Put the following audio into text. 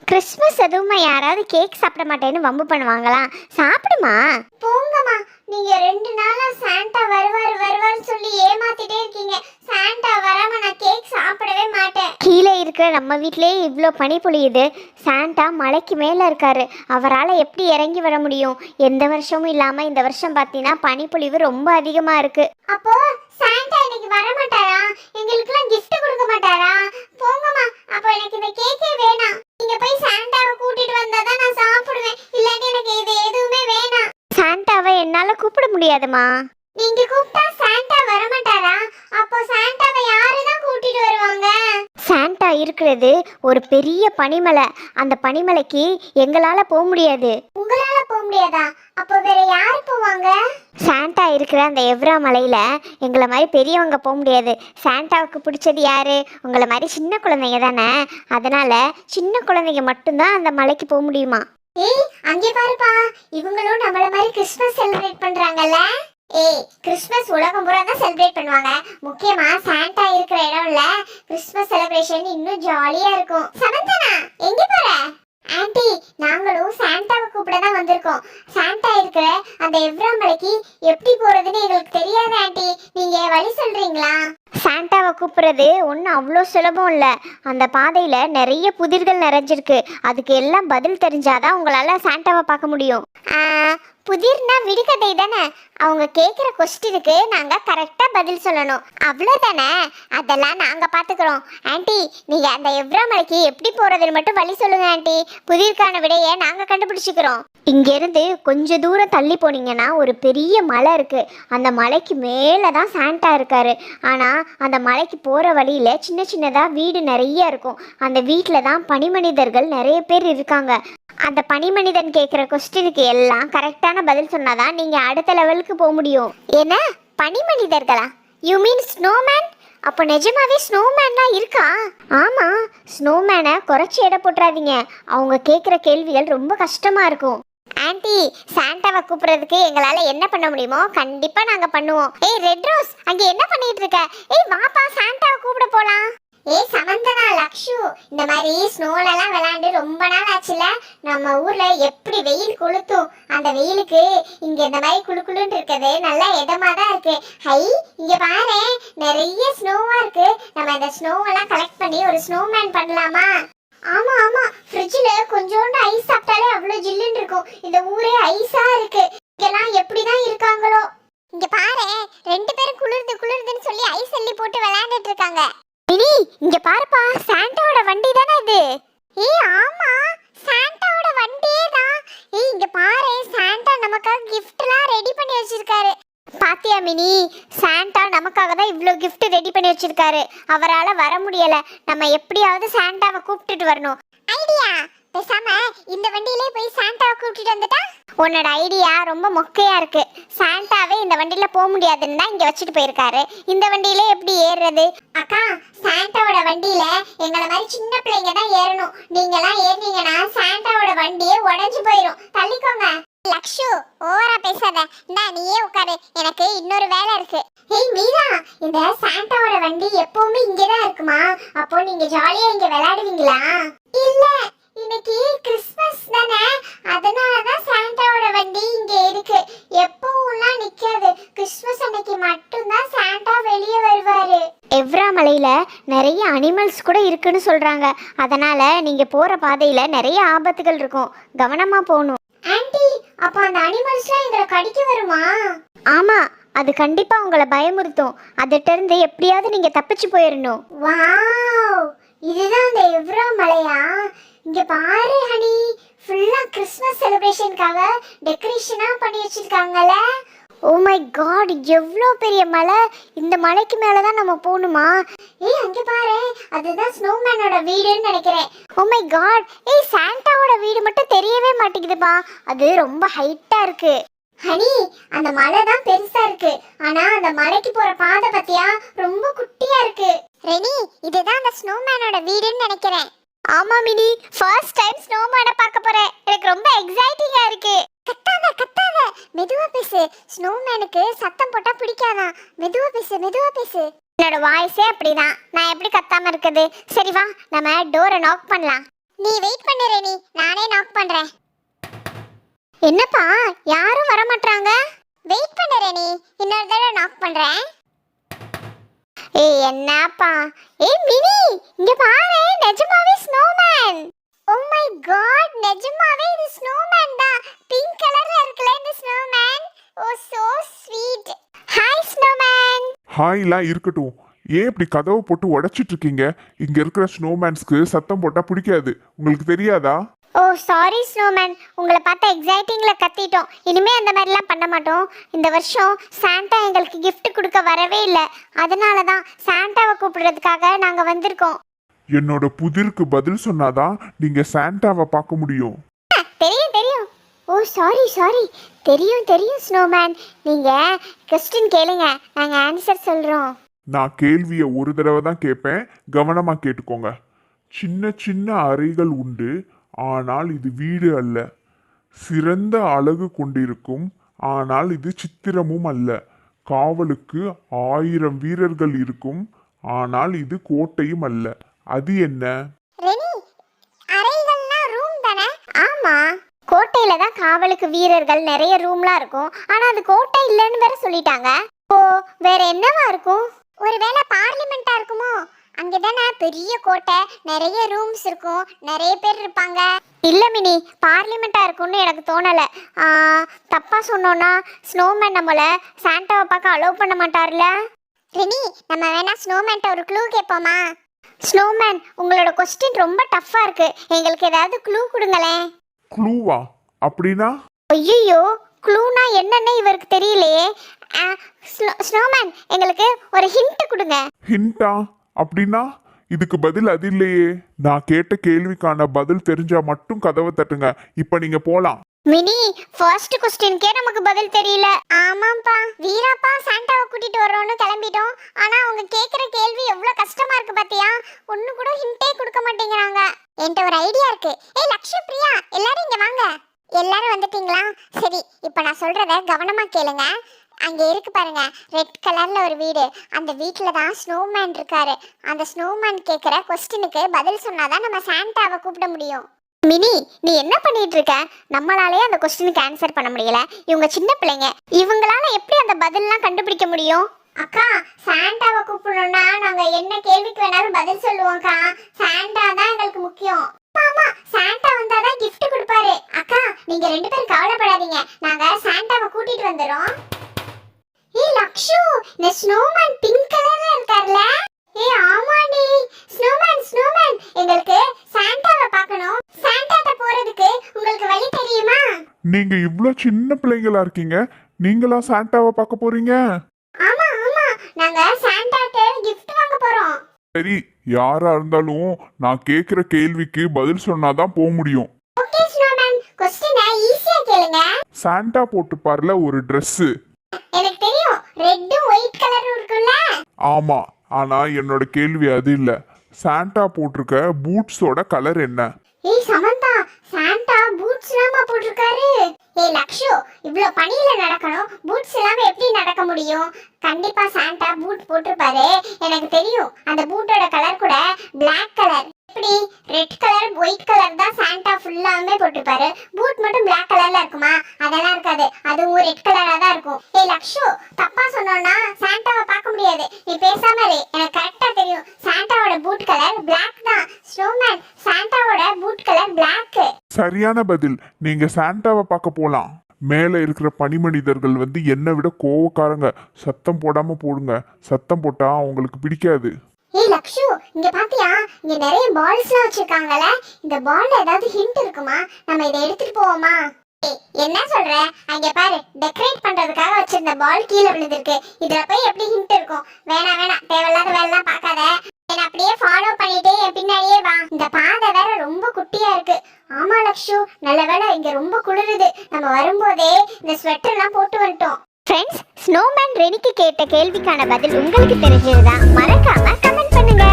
Christmas அதுவுமா யாராவது cake சாப்பிட மாட்டேன்னு வம்பு பண்ணுவாங்களா? சாப்பிடுமா. போங்கம்மா, நீங்க 2 நாளா சாண்டா வருவாருன்னு சொல்லி ஏமாத்திட்டே இருக்கீங்க. சாண்டா வராம நான் கேக் சாப்பிடவே மாட்டேன். கீழே இருக்கிற நம்ம வீட்டிலேயே இவ்வளோ பனி பொழியுது. சாண்டா மலைக்கு மேலே இருக்காரு. அவரால் எப்படி இறங்கி வர முடியும்? எந்த வருஷமும் இல்லாமல் இந்த வருஷம் பார்த்தீங்கன்னா பனிப்பொழிவு ரொம்ப அதிகமாக இருக்குது. அப்போ சாண்டா இன்னைக்கு வர மாட்டாரா? எங்களுக்குலாம் கிஃப்ட் கொடுக்க மாட்டாரா? போங்கம்மா, அப்போ எனக்கு இந்த கேக்கே வேணாம். நீங்க போய் சாண்டாவை கூட்டிட்டு வந்தாதான் நான் சாப்பிடுவேன். இல்லாட்டி எனக்கு இது எதுவுமே வேணாம். சாண்டாவை என்னால் கூப்பிட முடியாதுமா. நீங்க கூப்பிட்டா சாண்டா வர மாட்டாரா? அப்போ சாண்டாவை யாரு தான் கூட்டிட்டு வருவாங்க? சாண்டா இருக்கிறது ஒரு பெரிய பனிமலை. அந்த பனிமலைக்கு எங்களால் போக முடியாது. உங்களால போக முடியாதா? அப்போ வேற யாரு போவாங்க? சாண்டா இருக்கிற அந்த எவ்ரா மலையில் எங்களை மாதிரி பெரியவங்க போக முடியாது. சாண்டாவுக்கு பிடிச்சது யாரு? உங்களை மாதிரி சின்ன குழந்தைங்க தானே. அதனால் சின்ன குழந்தைங்க மட்டும்தான் அந்த மலைக்கு போக முடியுமா. ஏய், அங்கே பாருப்பா, இவங்களும் நம்மள மாதிரி கிறிஸ்மஸ் செலிப்ரேட் பண்றாங்கல்ல. ஏய், கிறிஸ்மஸ் உலகம் பூரா தான் செலிப்ரேட் பண்ணுவாங்க. முக்கியமா சாண்டா இருக்கிற இடம்ல கிறிஸ்மஸ் செலிப்ரேஷன் இன்னும் ஜாலியா இருக்கும். சமந்தனா, எங்க போற? ஆன்ட்டி, நாங்களும் சாண்டாவை கூப்பிட தான் வந்திருக்கோம். சாண்டா இருக்கிற அந்த எவ்ரா மலைக்கு எப்படி போறதுன்னு எங்களுக்கு தெரியாது ஆன்ட்டி. நீங்க வழி சொல்றீங்களா? சாண்டாவை கூப்பிட்றது ஒன்றும் அவ்வளோ சுலபம் இல்லை. அந்த பாதையில் நிறைய புதிர்கள் நிறைஞ்சிருக்கு. அதுக்கு எல்லாம் பதில் தெரிஞ்சாதான் உங்களால் சாண்டாவை பார்க்க முடியும். புதிர்னா விடுகதை தானே. அவங்க கேட்குற கொஸ்டினுக்கு நாங்கள் கரெக்டாக பதில் சொல்லணும், அவ்வளோதானே. அதெல்லாம் நாங்கள் பார்த்துக்குறோம். ஆன்ட்டி, நீங்கள் அந்த எவ்ரா மலைக்கு எப்படி போகிறதுன்னு மட்டும் வழி சொல்லுங்கள் ஆன்ட்டி. புதிர்க்கான விடையை நாங்கள் கண்டுபிடிச்சிக்கிறோம். இங்கேருந்து கொஞ்சம் தூரம் தள்ளி போனீங்கன்னா ஒரு பெரிய மலை இருக்குது. அந்த மலைக்கு மேலே தான் சாண்டா இருக்காரு. ஆனால் அந்த மலைக்கு போகிற வழியில் சின்ன சின்னதாக வீடு நிறைய இருக்கும். அந்த வீட்டில் தான் பனிமனிதர்கள் நிறைய பேர் இருக்காங்க. அந்த பனிமனிதன் கேட்குற கொஸ்டினுக்கு எல்லாம் கரெக்டான பதில் சொன்னாதான் நீங்கள் அடுத்த லெவலுக்கு போக முடியும். என்ன பனிமனிதர்களா? You mean snowman? அப்போ நிஜமாவே ஸ்னோமேன்லாம் இருக்கா? ஆமாம், ஸ்னோமேனை குறைச்சி எடை போட்டுறாதீங்க. அவங்க கேட்குற கேள்விகள் ரொம்ப கஷ்டமாக இருக்கும். ஆன்ட்டி, சாண்டாவை கூப்பிடுறதுக்கு எங்களால் என்ன பண்ண முடியுமோ கண்டிப்பாக நாங்கள் பண்ணுவோம். ஏய் ரெட் ரோஸ், அங்கே என்ன பண்ணிட்டு இருக்க? ஏய் வாப்பா, சாண்டாவை கூப்பிட போகலாம். ஏய் சமந்தனா, லக்ஷு, இந்த மாதிரி ஸ்னோலெல்லாம் விளையாண்டு ரொம்ப நாள் ஆச்சுல. நம்ம ஊரில் எப்படி வெயில் கொளுத்தும். அந்த வெயிலுக்கு இங்கே இந்த மாதிரி குளுக்குளுன்னு இருக்குது நல்லா இதமாக தான் இருக்குது. ஹை, இங்கே பாரு, நிறைய ஸ்னோவாக இருக்குது. நம்ம இந்த ஸ்னோவெல்லாம் கலெக்ட் பண்ணி ஒரு ஸ்னோமேன் பண்ணலாமா? ஆமா ஆமா, ஃப்ரிட்ஜ்ல கொஞ்சோண்டு ஐஸ் சாப்பிட்டாலே அவ்வளவு ஜில்லுன்னு இருக்கும். இந்த ஊரே ஐஸா இருக்கு. இங்கெல்லாம் எப்படிதான் இருக்காங்களோ. இங்க பாரு, 2 பேரும் குளிர்துன்னு சொல்லி ஐஸ் அள்ளி போட்டு விளையாண்டுட்டு இருக்காங்க. மினி, இங்க பாருப்பா, சாண்டாவோட வண்டி தானே இது? ஏய் ஆமா, சாண்டாவோட வண்டியே தான். ஏய் இங்க பாரு, சாண்டா நமக்காக கிஃப்ட்லாம் ரெடி பண்ணி வச்சிருக்காரு. பாத்தியா மினி, சாண்டா நமக்காக தான் இவ்வளோ கிஃப்ட் ரெடி பண்ணி வச்சிருக்காரு. அவரால் வர முடியல. நம்ம எப்படியாவது சாண்டாவை கூப்பிட்டுட்டு வரணும். ஐடியா, பேசாம இந்த வண்டியிலே போய் சாண்டாவை கூப்பிட்டுட்டு வந்துட்டா? உன்னோட ஐடியா ரொம்ப மொக்கையா இருக்கு. சாண்டாவே இந்த வண்டியில போக முடியாதுன்னு தான் இங்க வச்சுட்டு போயிருக்காரு. இந்த வண்டியில எப்படி ஏறுறது? அக்கா, சாண்டாவோட வண்டியில எங்களை மாதிரி சின்ன பிள்ளைங்க தான் ஏறணும். நீங்கெல்லாம் ஏறினீங்கன்னா சாண்டாவோட வண்டியே உடைஞ்சு போயிடும். தள்ளிக்கோங்க. லக்ஷு, ஓவரா பேசாத. இந்தா நீயே உட்காரு, எனக்கு இன்னொரு வேலை இருக்கு. ஏய் மீரா, இந்த சாண்டாவோட வண்டி எப்பவுமே இங்கதான் இருக்குமா? அப்போ நீங்க ஜாலியா இங்க விளையாடுவீங்களா? இல்ல, இன்னைக்கு கிறிஸ்மஸ் தானே, அதனாலதான் சாண்டாவோட வண்டி இங்க இருக்கு. எப்பவும்லாம் நிக்காது. கிறிஸ்மஸ் அன்னைக்கு மட்டும்தான் சாண்டா வெளியே வருவாரு. எவ்ரா மலையில நிறைய அனிமல்ஸ் கூட இருக்குன்னு சொல்றாங்க. அதனால நீங்க போற பாதையில நிறைய ஆபத்துகள் இருக்கும். கவனமா போகணும். ஆன்ட்டி, அப்ப அந்த அனிமல்ஸ்லாம் எங்களை கடிக்க வருமா? ஆமா, அது கண்டிப்பா உங்களை பயமுறுத்தும். அதிட்ட இருந்து எப்படியாவது நீங்க தப்பிச்சு போயிடணும். வாவ், இதுதான் அந்த எவ்ரா மலையா? இங்க பாரு ஹனி, ஃபுல்லா கிறிஸ்மஸ் செலிப்ரேஷனுக்காக டெக்கரேஷனா பண்ணி வச்சிருக்காங்கல. ஓ மை காட், எவ்வளோ பெரிய மலை! இந்த மலைக்கு மேலே தான் நம்ம போகணுமா? ஏய் அங்க பாரு, அதுதான் ஸ்னோமேனோட வீடுன்னு நினைக்கிறேன். ஓ மை காட், ஏய் சாண்டாவோட வீடு மட்டும் தெரியவே மாட்டேங்குதுப்பா. அது ரொம்ப ஹைட்டா இருக்கு. ஹனி, அந்த மலை தான் பெருசா இருக்கு. ஆனா அந்த மலைக்கு போற பாதை பத்தியா ரொம்ப குட்டியா இருக்கு. ரெனி, இதுதான் அந்த ஸ்னோமேனோட வீடுன்னு நினைக்கிறேன். ஆமா மினி, ஃபர்ஸ்ட் டைம் ஸ்னோமேனை பார்க்க போறேன். எனக்கு ரொம்ப எக்ஸைட்டிங்கா இருக்கு. கத்தாத கத்தாத, மெதுவா பேசு. ஸ்னோமேனுக்கு சத்தம் போட்டா பிடிக்காதான். மெதுவா பேசு, மெதுவா பேசு. என்னோட வாய்ஸே அப்படிதான். நான் எப்படி கத்தாம இருக்குது? சரி வா, நம்ம டோரை நாக் பண்ணலாம். நீ வெயிட் பண்ணு ரெனி, நானே நாக் பண்றேன். என்னப்பா யாரும் வர மாட்டாங்க? வெயிட் பண்ணு ரெனி, இன்னொரு தடவை நாக் பண்றேன். ஏய் என்னப்பா? ஏய் மினி இங்க பாரு, நிஜமாவே ஸ்னோமேன். ஓ மை காட், நிஜமாவே இது ஸ்னோமேன் தான். பிங்க் கலர்ல இருக்குல இந்த snowman. Oh so sweet. Hi snowman. ஹாய்லாம் இருக்கட்டும், ஏன் இப்படி கதவை போட்டு உடைச்சிட்டு இருக்கீங்க? இங்க இருக்கிற ஸ்னோமேன்ஸ்க்கு சத்தம் போட்டா பிடிக்காது, உங்களுக்கு தெரியாதா? ஓ சாரி ஸ்னோமேன், உங்களை பார்த்தா எக்ஸைட்டிங்ல கத்திட்டோம். இனிமே அந்த மாதிரிலாம் பண்ண மாட்டோம். இந்த வருஷம் சாண்டா எங்களுக்கு gift கொடுக்க வரவே இல்லை, அதனால தான் சாண்டாவை கூப்பிடுறதுக்காக நாங்க வந்திருக்கோம். என்னோட புதிருக்கு பதில் சொன்னாதான் நீங்க சாண்டாவை பார்க்க முடியும். தெரியும் தெரியும். ஓ சாரி தெரியும் தெரியும் ஸ்னோமேன். நீங்க கொஸ்டின் கேளுங்க, நாங்க ஆன்சர் சொல்றோம். நான் கேள்வியை ஒரு தடவை தான் கேட்பேன், கவனமா கேட்டுக்கோங்க. சின்ன சின்ன அறைகள் உண்டு, ஆனால் இது வீடு அல்ல. சிறந்த அழகு கொண்டிருக்கும், ஆனால் இது சித்திரமும் அல்ல. காவலுக்கு 1000 வீரர்கள் இருக்கும், ஆனால் இது கோட்டையும் அல்ல. அது என்ன? ரெனி, அறைகள்னா ரூம் தானே? ஆமா, கோட்டையில தான் காவலுக்கு வீரர்கள் நிறைய ரூம்லாம் இருக்கும். ஆனா அது கோட்டை இல்லைன்னு வேற சொல்லிட்டாங்க. ஓ வேற என்னவா இருக்கும்? ஒருவேளை பார்லிமெண்டா இருக்குமோ? அங்கதானே பெரிய கோட்டை, நிறைய ரூம்ஸ் இருக்கும், நிறைய பேர் இருப்பாங்க. இல்ல மினி, பார்லிமெண்டா இருக்கும்னு எனக்கு தோணல. தப்பா சொன்னோன்னா ஸ்னோமேன் நம்மள சாண்டாவை பார்க்க அலோவ் பண்ண மாட்டார்ல. ரெனி, நம்ம வேணா ஸ்னோமேன்ட்ட ஒரு க்ளூ கேட்போமா? ஸ்னோமேன் உங்களோட கொஸ்டின் ரொம்ப டஃப்பா இருக்கு, எங்களுக்கு ஏதாவது க்ளூ கொடுங்களேன். க்ளூவா? அப்படின்னா? ஐயோ க்ளூனா என்னன்னு இவருக்கு தெரியலையே. ஸ்னோமேன் எங்களுக்கு ஒரு ஹிண்ட் கொடுங்க. ஹிண்டா? அப்படின்னா இதுக்கு பதில் அது இல்லையே. நான் கேட்ட கேள்விக்கான பதில் தெரிஞ்சா மட்டும் கதவை தட்டுங்க, இப்ப நீங்க போலாம். மினி ஃபர்ஸ்ட் கொஸ்டின்கே நமக்கு பதில் தெரியல. ஆமாப்பா, வீராப்பா சாண்டாவை கூட்டிட்டு வரோன்னு கிளம்பிட்டோம். ஆனா அவங்க கேக்குற கேள்வி எவ்வளவு கஷ்டமா இருக்கு பாத்தியா? ஒண்ணு கூட ஹிண்டே கொடுக்க மாட்டேங்கிறாங்க. என்கிட்ட ஒரு ஐடியா இருக்கு. ஏய் லக்ஷு, பிரியா, எல்லாரும் இங்க வாங்க. எல்லாரும் வந்துட்டீங்களா? சரி, இப்ப நான் சொல்றத கவனமா கேளுங்க. அங்க இருக்கு பாருங்க, ரெட் கலர்ல ஒரு வீடு. அந்த வீட்டுல தான் ஸ்னோமேன் இருக்காரு. அந்த ஸ்னோமேன் கேக்குற கொஸ்டினுக்கு பதில் சொன்னாதான் நம்ம சாண்டாவை கூப்பிட முடியும். மினி நீ என்ன பண்ணிட்டு இருக்க? நம்மளாலே அந்த கொஸ்டினுக்கு ஆன்சர் பண்ண முடியல, இவங்க சின்ன பிள்ளைங்க, இவங்களால எப்படி அந்த பதில்லாம் கண்டுபிடிக்க முடியும்? அக்கா, சாண்டாவை கூப்பிடணும்னா நாங்க என்ன கேள்விக்கு வேணாலும் பதில் சொல்லுவோம்க்கா. சாண்டா தான் எங்களுக்கு முக்கியம். ஆமா, சாண்டா வந்தாதான் gift கொடுப்பாரு. அக்கா, நீங்க 2 பேரும் கவலைப்படாதீங்க, நாங்க சாண்டாவை கூட்டிட்டு வந்துறோம். ஏய் லக்ஷு, இந்த ஸ்னோமேன் பிங்க் கலர்ல இருக்கார்ல? ஏய் ஆமாடி, ஸ்னோமேன் எங்களுக்கு சாண்டாவை பார்க்கணும். சாண்டாட்ட போறதுக்கு உங்களுக்கு வழி தெரியுமா? நீங்க இவ்ளோ சின்ன பிள்ளைங்களா இருக்கீங்க, நீங்களா சாண்டாவை பார்க்க போறீங்க? ஆமா, நாங்க சாண்டாட்ட gift வாங்க போறோம். சரி, யாரா இருந்தாலும் நான் கேக்குற கேள்விக்கு பதில் சொன்னாதான் போக முடியும். ஓகே ஸ்னோமேன், கொஸ்டினை ஈஸியா கேளுங்க. சாண்டா போட்டுப்பார்ல ஒரு Dress. எனக்கு தெரியும், ரெட்டும் ஒயிட் கலரும் இருக்குல்ல? ஆமா, ஆனா என்னோட கேள்வி அது இல்ல. சாண்டா போட்டிருக்க பூட்ஸோட கலர் என்ன? ஏய் சமந்தா, சாண்டா பூட்ஸ் இல்லாம போட்டிருக்காரு. ஏய் லக்ஷு, இவ்ளோ பனியில நடக்கணும், பூட்ஸ் இல்லாம எப்படி நடக்க முடியும்? கண்டிப்பா சாண்டா பூட் போட்டிருப்பாரு. எனக்கு தெரியும், அந்த பூட்டோட கலர் கூட Black கலர். எப்படி ரெட் கலர் ஒயிட் கலர் தான் சாண்டா ஃபுல்லாமே போட்டிருப்பாரு, பூட் மட்டும் Black கலர்ல இருக்குமா? அதெல்லாம் இருக்காது, அதுவும் ரெட் கலரா தான் இருக்கும். ஏய் லக்ஷு, தப்பா சொன்னோம்னா சாண்டாவை பார்க்க முடியாது. நீ பேசாம இரு, எனக்கு கரெக்டா தெரியும், சாண்டாவோட பூட் கலர் Black தான். ஸ்னோமேன், சாண்டாவோட பூட் கலர் Black. சரியான பதில். நீங்க சாண்டாவை பார்க்க போலாம். மேலே இருக்கிற பனிமனிதர்கள் வந்து என்னை விட கோவக்காரங்க. சத்தம் போடாம போடுங்க, சத்தம் போட்டா அவங்களுக்கு பிடிக்காது. ஏய் லக்ஷு, இங்க பாத்தியா, இங்க நிறைய பால்ஸ்லாம் வச்சிருக்காங்கல? இந்த பால்ல ஏதாவது ஹிண்ட் இருக்குமா? நம்ம இதை எடுத்துட்டு போவோமா? ஏய் என்ன சொல்ற? அங்க பாரு, டெக்கரேட் பண்றதுக்காக வச்சிருந்த பால் கீழே விழுந்திருக்கு. இதுல போய் எப்படி ஹிண்ட் இருக்கும்? வேணாம், தேவையில்லாத வேலைலாம் பார்க்காத. என்ன அப்படியே ஃபாலோ பண்ணிட்டே என் பின்னாடியே வா. இந்த பாதை வேற ரொம்ப குட்டியா இருக்கு. ஆமா லக்ஷு, நல்ல வேளை இங்க ரொம்ப குளிருது. நம்ம வரும்போதே இந்த ஸ்வெட்டர்லாம் போட்டு வந்துட்டோம். ஃப்ரெண்ட்ஸ், ஸ்னோமேன் ரெனிக்கு கேட்ட கேள்விக்கான பதில் உங்களுக்கு தெரிஞ்சதுதான்? மறக்காம கமெண்ட் பண்ணுங்க.